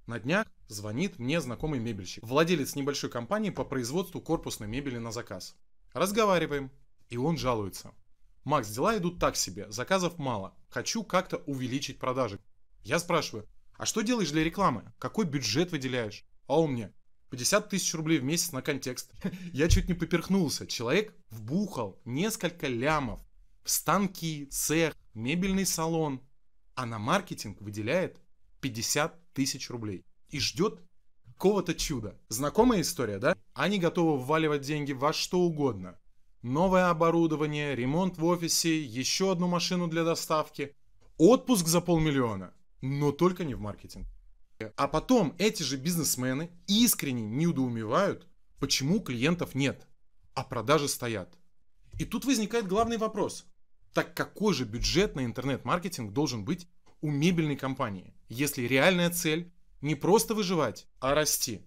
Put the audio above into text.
На днях звонит мне знакомый мебельщик, владелец небольшой компании по производству корпусной мебели на заказ. Разговариваем, и он жалуется. Макс, дела идут так себе, заказов мало, хочу как-то увеличить продажи. Я спрашиваю, а что делаешь для рекламы? Какой бюджет выделяешь? А он мне, 50 тысяч рублей в месяц на контекст. Я чуть не поперхнулся. Человек вбухал несколько лямов в станки, цех, мебельный салон, а на маркетинг выделяет 50 тысяч рублей и ждет какого-то чуда. Знакомая история, да? Они готовы вваливать деньги во что угодно. Новое оборудование, ремонт в офисе, еще одну машину для доставки, отпуск за 500 000, но только не в маркетинг. А потом эти же бизнесмены искренне недоумевают, почему клиентов нет, а продажи стоят. И тут возникает главный вопрос. Так какой же бюджет на интернет-маркетинг должен быть у мебельной компании, если реальная цель не просто выживать, а расти?